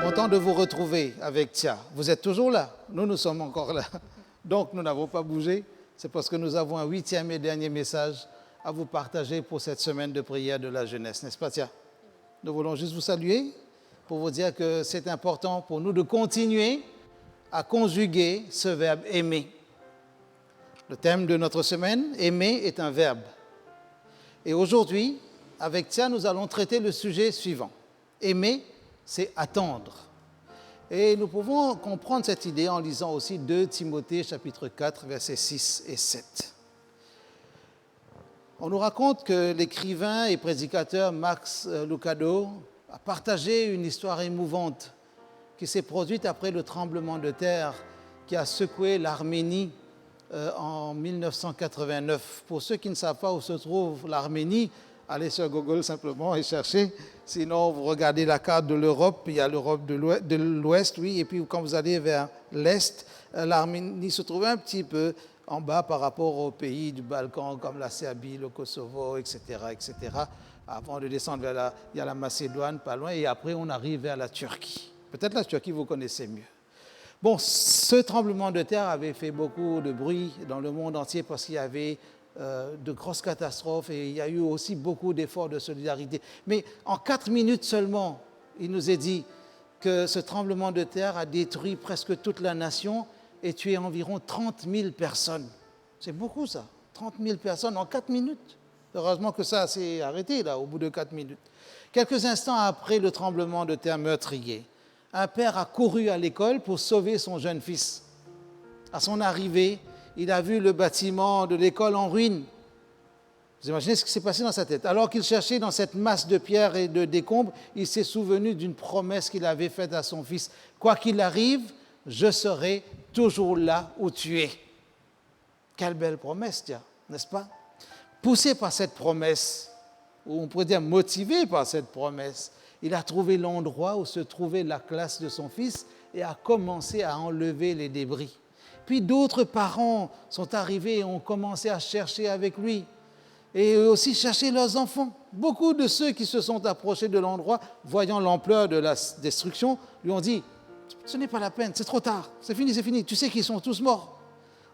Content de vous retrouver avec Tia. Vous êtes toujours là, nous sommes encore là. Donc nous n'avons pas bougé. C'est parce que nous avons un 8e et dernier message à vous partager pour cette semaine de prière de la jeunesse. N'est-ce pas, Tia? Nous voulons juste vous saluer pour vous dire que c'est important pour nous de continuer à conjuguer ce verbe aimer. Le thème de notre semaine, aimer, est un verbe. Et aujourd'hui, avec Tia, nous allons traiter le sujet suivant. Aimer, c'est attendre. Et nous pouvons comprendre cette idée en lisant aussi 2 Timothée chapitre 4, versets 6 et 7. On nous raconte que l'écrivain et prédicateur Max Lucado a partagé une histoire émouvante qui s'est produite après le tremblement de terre qui a secoué l'Arménie en 1989. Pour ceux qui ne savent pas où se trouve l'Arménie, allez sur Google simplement et cherchez. Sinon, vous regardez la carte de l'Europe, il y a l'Europe de l'Ouest, oui, et puis quand vous allez vers l'Est, l'Arménie se trouve un petit peu en bas par rapport aux pays du Balkan, comme la Serbie, le Kosovo, etc., etc. Avant de descendre il y a la Macédoine, pas loin, et après on arrive vers la Turquie. Peut-être la Turquie, vous connaissez mieux. Bon, ce tremblement de terre avait fait beaucoup de bruit dans le monde entier parce qu'il y avait de grosses catastrophes et il y a eu aussi beaucoup d'efforts de solidarité. Mais en 4 minutes seulement, il nous est dit que ce tremblement de terre a détruit presque toute la nation et tué environ 30 000 personnes. C'est beaucoup ça, 30 000 personnes en 4 minutes. Heureusement que ça s'est arrêté là, au bout de 4 minutes. Quelques instants après le tremblement de terre meurtrier, un père a couru à l'école pour sauver son jeune fils. À son arrivée, il a vu le bâtiment de l'école en ruine. Vous imaginez ce qui s'est passé dans sa tête. Alors qu'il cherchait dans cette masse de pierres et de décombres, il s'est souvenu d'une promesse qu'il avait faite à son fils. Quoi qu'il arrive, je serai toujours là où tu es. Quelle belle promesse, tiens, n'est-ce pas? Poussé par cette promesse, ou on pourrait dire motivé par cette promesse, il a trouvé l'endroit où se trouvait la classe de son fils et a commencé à enlever les débris. Puis d'autres parents sont arrivés et ont commencé à chercher avec lui et aussi chercher leurs enfants. Beaucoup de ceux qui se sont approchés de l'endroit, voyant l'ampleur de la destruction, lui ont dit « Ce n'est pas la peine, c'est trop tard, c'est fini, tu sais qu'ils sont tous morts.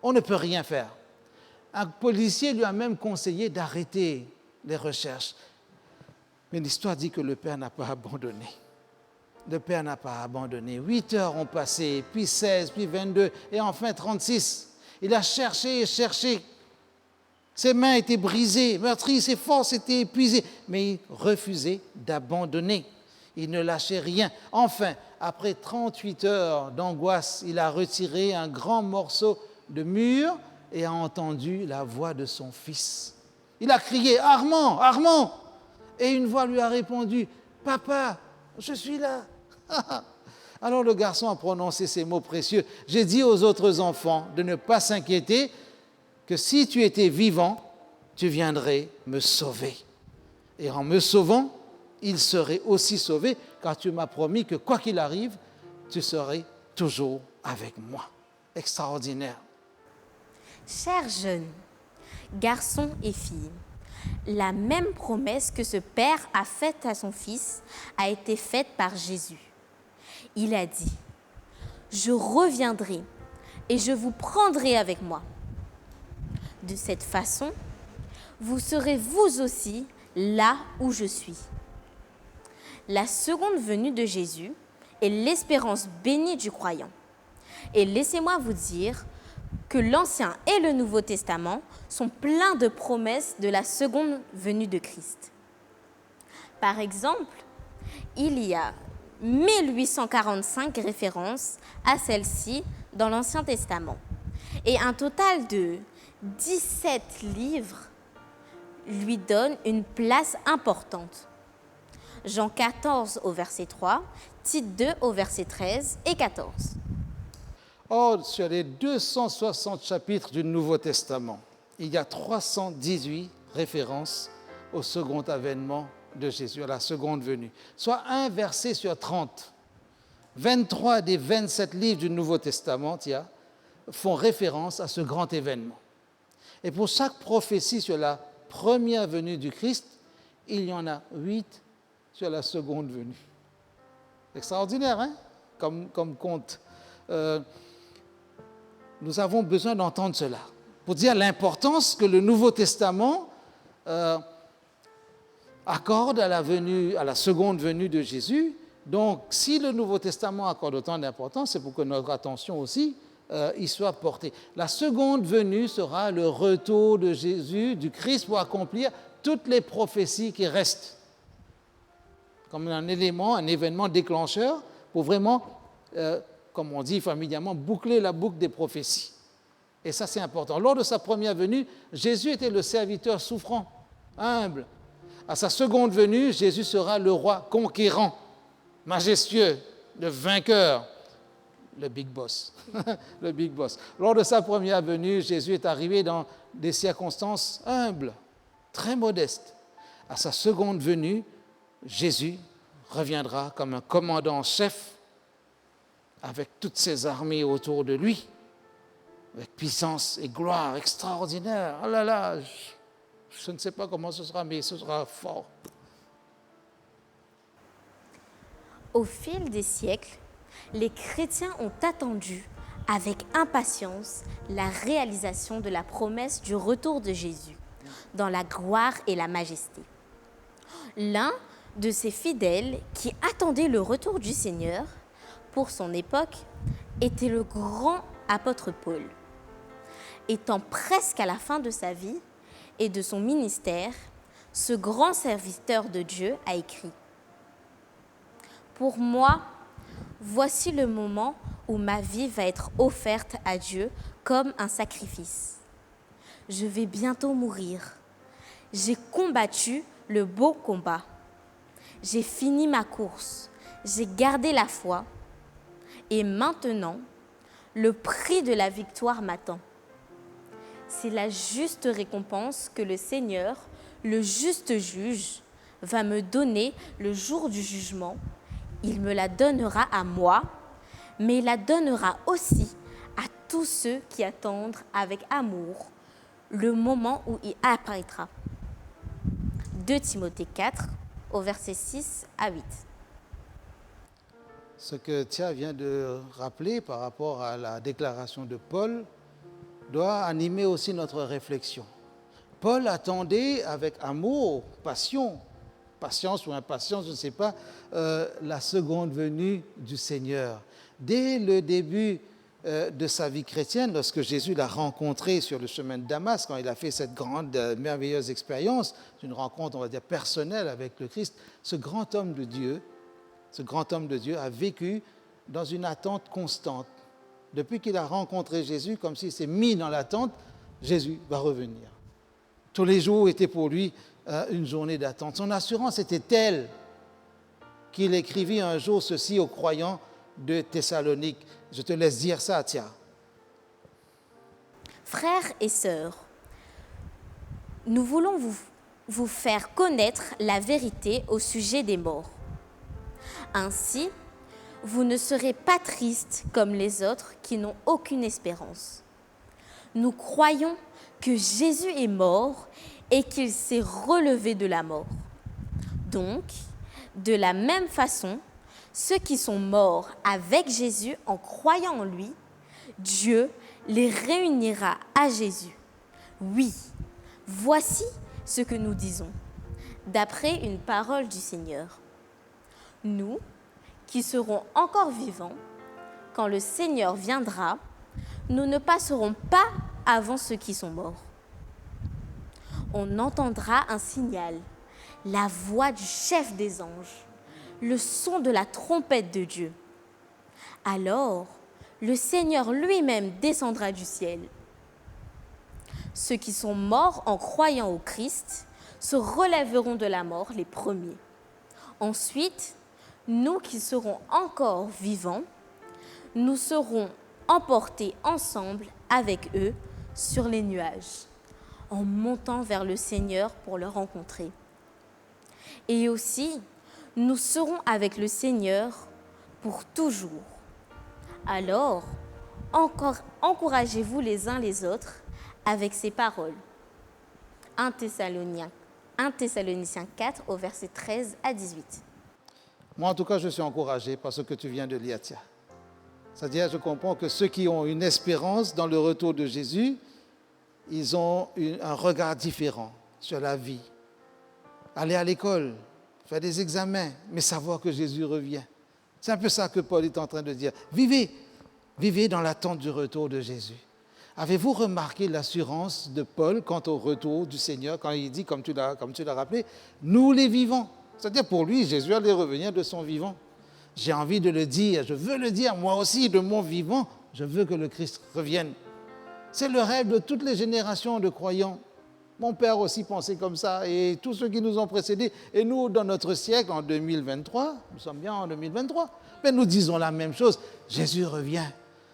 On ne peut rien faire. » Un policier lui a même conseillé d'arrêter les recherches. Mais l'histoire dit que le père n'a pas abandonné. Le père n'a pas abandonné. 8 heures ont passé, puis 16, puis 22, et enfin 36. Il a cherché et cherché. Ses mains étaient brisées, meurtries, ses forces étaient épuisées, mais il refusait d'abandonner. Il ne lâchait rien. Enfin, après 38 heures d'angoisse, il a retiré un grand morceau de mur et a entendu la voix de son fils. Il a crié « Armand, Armand !» Et une voix lui a répondu « Papa, je suis là !» Alors le garçon a prononcé ces mots précieux. « J'ai dit aux autres enfants de ne pas s'inquiéter, que si tu étais vivant, tu viendrais me sauver. Et en me sauvant, il serait aussi sauvé, car tu m'as promis que quoi qu'il arrive, tu serais toujours avec moi. » Extraordinaire. Chers jeunes, garçons et filles, la même promesse que ce père a faite à son fils a été faite par Jésus. Il a dit « Je reviendrai et je vous prendrai avec moi. » De cette façon, vous serez vous aussi là où je suis. La seconde venue de Jésus est l'espérance bénie du croyant. Et laissez-moi vous dire que l'Ancien et le Nouveau Testament sont pleins de promesses de la seconde venue de Christ. Par exemple, il y a 1845 références à celle-ci dans l'Ancien Testament et un total de 17 livres lui donnent une place importante. Jean 14 au verset 3, Tite 2 au verset 13 et 14. Or, sur les 260 chapitres du Nouveau Testament, il y a 318 références au second avènement de Jésus, à la seconde venue, soit un verset sur 30. 23 des 27 livres du Nouveau Testament font référence à ce grand événement. Et pour chaque prophétie sur la première venue du Christ, il y en a 8 sur la seconde venue. Extraordinaire, hein, comme conte. Nous avons besoin d'entendre cela pour dire l'importance que le Nouveau Testament accorde à la seconde venue de Jésus. Donc, si le Nouveau Testament accorde autant d'importance, c'est pour que notre attention aussi y soit portée. La seconde venue sera le retour de Jésus, du Christ, pour accomplir toutes les prophéties qui restent, comme un élément, un événement déclencheur, pour vraiment, comme on dit familièrement, boucler la boucle des prophéties. Et ça, c'est important. Lors de sa première venue, Jésus était le serviteur souffrant, humble. À sa seconde venue, Jésus sera le roi conquérant, majestueux, le vainqueur, le big boss. Le big boss. Lors de sa première venue, Jésus est arrivé dans des circonstances humbles, très modestes. À sa seconde venue, Jésus reviendra comme un commandant en chef avec toutes ses armées autour de lui, avec puissance et gloire extraordinaire. Oh là là, je ne sais pas comment ce sera, mais ce sera fort. Au fil des siècles, les chrétiens ont attendu avec impatience la réalisation de la promesse du retour de Jésus dans la gloire et la majesté. L'un de ces fidèles qui attendait le retour du Seigneur pour son époque était le grand apôtre Paul. Étant presque à la fin de sa vie et de son ministère, ce grand serviteur de Dieu a écrit : pour moi, voici le moment où ma vie va être offerte à Dieu comme un sacrifice. Je vais bientôt mourir. J'ai combattu le beau combat. J'ai fini ma course. J'ai gardé la foi. Et maintenant, le prix de la victoire m'attend. C'est la juste récompense que le Seigneur, le juste juge, va me donner le jour du jugement. Il me la donnera à moi, mais il la donnera aussi à tous ceux qui attendent avec amour le moment où il apparaîtra. 2 Timothée 4, au verset 6 à 8. Ce que Thia vient de rappeler par rapport à la déclaration de Paul doit animer aussi notre réflexion. Paul attendait avec amour, passion, patience ou impatience, je ne sais pas, la seconde venue du Seigneur. Dès le début de sa vie chrétienne, lorsque Jésus l'a rencontré sur le chemin de Damas, quand il a fait cette grande, merveilleuse expérience, une rencontre, on va dire, personnelle avec le Christ, ce grand homme de Dieu a vécu dans une attente constante. Depuis qu'il a rencontré Jésus, comme s'il s'est mis dans l'attente, Jésus va revenir. Tous les jours étaient pour lui une journée d'attente. Son assurance était telle qu'il écrivit un jour ceci aux croyants de Thessalonique. Je te laisse dire ça, Thia. Frères et sœurs, nous voulons vous faire connaître la vérité au sujet des morts. Ainsi, vous ne serez pas tristes comme les autres qui n'ont aucune espérance. Nous croyons que Jésus est mort et qu'il s'est relevé de la mort. Donc, de la même façon, ceux qui sont morts avec Jésus en croyant en lui, Dieu les réunira à Jésus. Oui, voici ce que nous disons, d'après une parole du Seigneur. Nous, qui serons encore vivants, quand le Seigneur viendra, nous ne passerons pas avant ceux qui sont morts. On entendra un signal, la voix du chef des anges, le son de la trompette de Dieu. Alors, le Seigneur lui-même descendra du ciel. Ceux qui sont morts en croyant au Christ se relèveront de la mort les premiers. Ensuite, nous qui serons encore vivants, nous serons emportés ensemble avec eux sur les nuages, en montant vers le Seigneur pour le rencontrer. Et aussi, nous serons avec le Seigneur pour toujours. Alors, encore encouragez-vous les uns les autres avec ces paroles. 1 Thessaloniciens 4 au verset 13 à 18. Moi, en tout cas, je suis encouragé par ce que tu viens de lire, tiens. C'est-à-dire, je comprends que ceux qui ont une espérance dans le retour de Jésus, ils ont un regard différent sur la vie. Aller à l'école, faire des examens, mais savoir que Jésus revient. C'est un peu ça que Paul est en train de dire. Vivez dans l'attente du retour de Jésus. Avez-vous remarqué l'assurance de Paul quant au retour du Seigneur, quand il dit, comme tu l'as rappelé, nous les vivants. C'est-à-dire pour lui, Jésus allait revenir de son vivant. J'ai envie de le dire, je veux le dire, moi aussi, de mon vivant, je veux que le Christ revienne. C'est le rêve de toutes les générations de croyants. Mon père aussi pensait comme ça, et tous ceux qui nous ont précédés. Et nous, dans notre siècle, en 2023, nous sommes bien en 2023, mais nous disons la même chose. Jésus revient.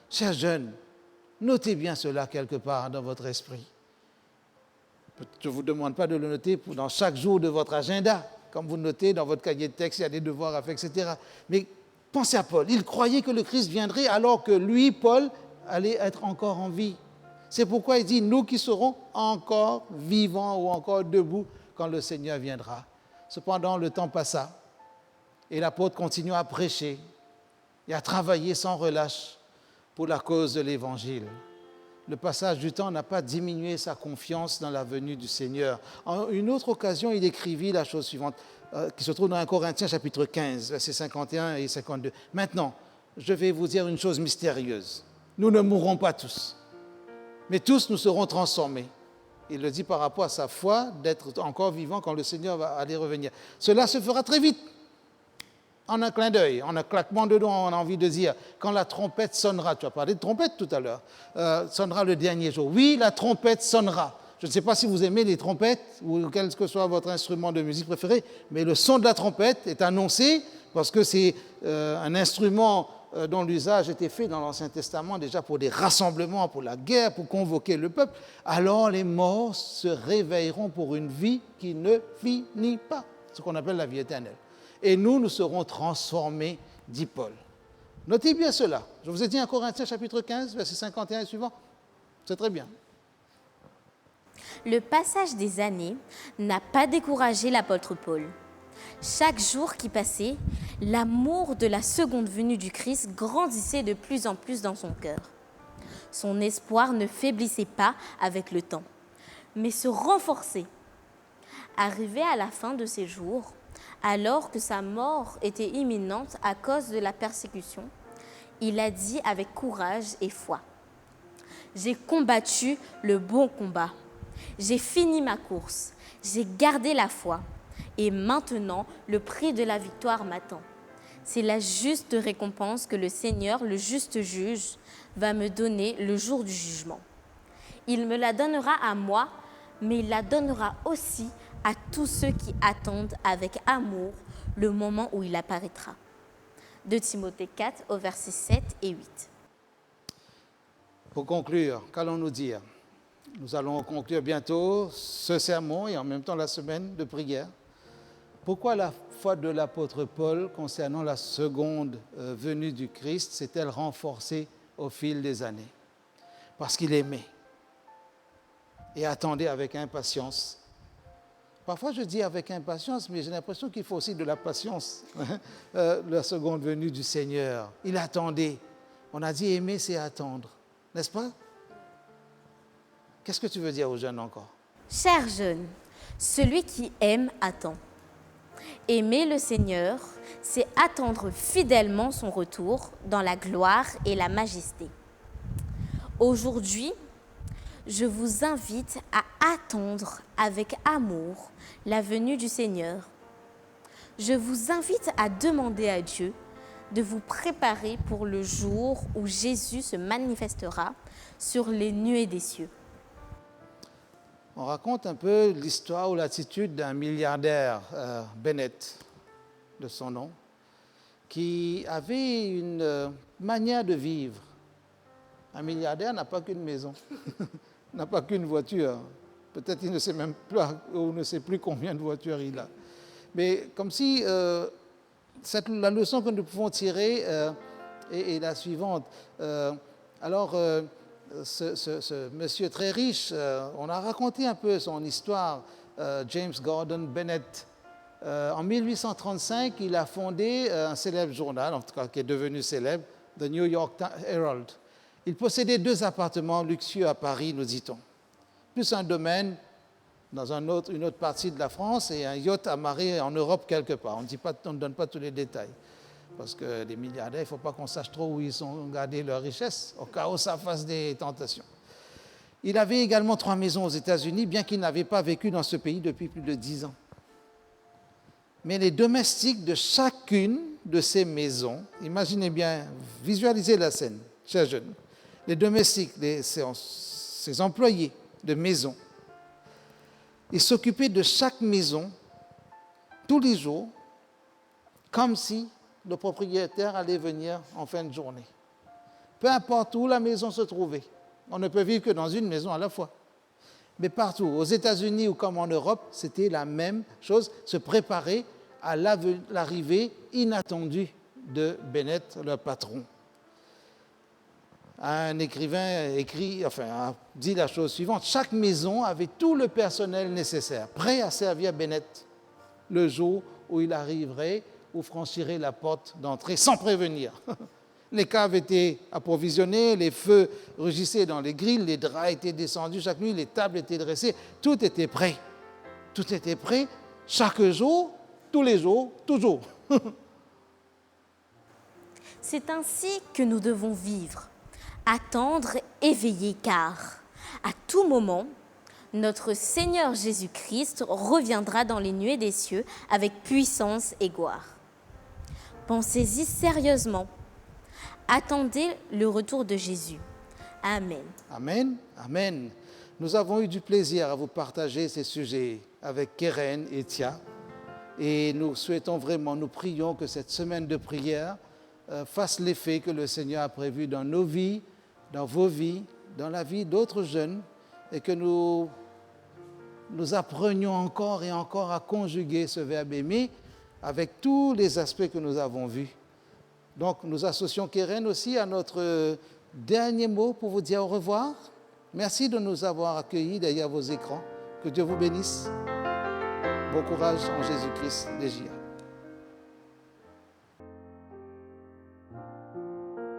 Chers jeunes, notez bien cela quelque part dans votre esprit. Je ne vous demande pas de le noter dans chaque jour de votre agenda. Comme vous notez dans votre cahier de texte, il y a des devoirs à faire, etc. Mais pensez à Paul. Il croyait que le Christ viendrait alors que lui, Paul, allait être encore en vie. C'est pourquoi il dit, nous qui serons encore vivants ou encore debout quand le Seigneur viendra. Cependant, le temps passa et l'apôtre continua à prêcher et à travailler sans relâche pour la cause de l'Évangile. Le passage du temps n'a pas diminué sa confiance dans la venue du Seigneur. En une autre occasion, il écrivit la chose suivante, qui se trouve dans 1 Corinthiens chapitre 15, versets 51 et 52. Maintenant, je vais vous dire une chose mystérieuse. Nous ne mourrons pas tous, mais tous nous serons transformés. Il le dit par rapport à sa foi d'être encore vivant quand le Seigneur va aller revenir. Cela se fera très vite. En un clin d'œil, en un claquement de doigts, on a envie de dire, quand la trompette sonnera, tu as parlé de trompette tout à l'heure, sonnera le dernier jour. Oui, la trompette sonnera. Je ne sais pas si vous aimez les trompettes ou quel que soit votre instrument de musique préféré, mais le son de la trompette est annoncé parce que c'est un instrument dont l'usage était fait dans l'Ancien Testament déjà pour des rassemblements, pour la guerre, pour convoquer le peuple. Alors les morts se réveilleront pour une vie qui ne finit pas, ce qu'on appelle la vie éternelle. Et nous serons transformés, dit Paul. Notez bien cela. Je vous ai dit en Corinthiens chapitre 15, verset 51 et suivant. C'est très bien. Le passage des années n'a pas découragé l'apôtre Paul. Chaque jour qui passait, l'amour de la seconde venue du Christ grandissait de plus en plus dans son cœur. Son espoir ne faiblissait pas avec le temps, mais se renforçait. Arrivé à la fin de ses jours, alors que sa mort était imminente à cause de la persécution, il a dit avec courage et foi, « J'ai combattu le bon combat, j'ai fini ma course, j'ai gardé la foi, et maintenant le prix de la victoire m'attend. C'est la juste récompense que le Seigneur, le juste juge, va me donner le jour du jugement. Il me la donnera à moi, mais il la donnera aussi à tous ceux qui attendent avec amour le moment où il apparaîtra. 2 Timothée 4 au verset 7 et 8. Pour conclure, qu'allons-nous dire? Nous allons conclure bientôt ce sermon et en même temps la semaine de prière. Pourquoi la foi de l'apôtre Paul concernant la seconde venue du Christ s'est-elle renforcée au fil des années? Parce qu'il aimait et attendait avec impatience. Parfois je dis avec impatience, mais j'ai l'impression qu'il faut aussi de la patience, la seconde venue du Seigneur. Il attendait. On a dit aimer, c'est attendre, n'est-ce pas? Qu'est-ce que tu veux dire aux jeunes encore? Chers jeunes, celui qui aime attend. Aimer le Seigneur, c'est attendre fidèlement son retour dans la gloire et la majesté. Aujourd'hui, je vous invite à attendre avec amour la venue du Seigneur. Je vous invite à demander à Dieu de vous préparer pour le jour où Jésus se manifestera sur les nuées des cieux. On raconte un peu l'histoire ou l'attitude d'un milliardaire, Bennett, de son nom, qui avait une manière de vivre. Un milliardaire n'a pas qu'une maison, n'a pas qu'une voiture. Peut-être qu'il ne sait même pas ou ne sait plus combien de voitures il a. Mais comme si la leçon que nous pouvons tirer est la suivante. ce monsieur très riche, on a raconté un peu son histoire, James Gordon Bennett. En 1835, il a fondé un célèbre journal, en tout cas qui est devenu célèbre, The New York Herald. Il possédait 2 appartements luxueux à Paris, nous dit-on, plus un domaine dans une autre partie de la France et un yacht amarré en Europe quelque part. On ne donne pas tous les détails, parce que les milliardaires, il ne faut pas qu'on sache trop où ils ont gardé leur richesse, au cas où ça fasse des tentations. Il avait également 3 maisons aux États-Unis, bien qu'il n'avait pas vécu dans ce pays depuis plus de 10 ans. Mais les domestiques de chacune de ces maisons, imaginez bien, visualisez la scène, chers jeunes, les domestiques, ces employés de maison, ils s'occupaient de chaque maison tous les jours, comme si le propriétaire allait venir en fin de journée. Peu importe où la maison se trouvait, on ne peut vivre que dans une maison à la fois. Mais partout, aux États-Unis ou comme en Europe, c'était la même chose, se préparer à l'arrivée inattendue de Bennett, leur patron. Un écrivain a dit la chose suivante: chaque maison avait tout le personnel nécessaire, prêt à servir Bennett le jour où il arriverait ou franchirait la porte d'entrée sans prévenir. Les caves étaient approvisionnées, les feux rugissaient dans les grilles, les draps étaient descendus chaque nuit, les tables étaient dressées, tout était prêt. Tout était prêt, chaque jour, tous les jours, toujours. C'est ainsi que nous devons vivre, attendre et veiller, car à tout moment, notre Seigneur Jésus-Christ reviendra dans les nuées des cieux avec puissance et gloire. Pensez-y sérieusement. Attendez le retour de Jésus. Amen. Amen. Amen. Nous avons eu du plaisir à vous partager ces sujets avec Keren et Tia. Et nous souhaitons vraiment, nous prions que cette semaine de prière fasse l'effet que le Seigneur a prévu dans nos vies, dans vos vies, dans la vie d'autres jeunes, et que nous apprenions encore et encore à conjuguer ce verbe aimer avec tous les aspects que nous avons vus. Donc, nous associons Keren aussi à notre dernier mot pour vous dire au revoir. Merci de nous avoir accueillis derrière vos écrans. Que Dieu vous bénisse. Bon courage en Jésus-Christ, Légia.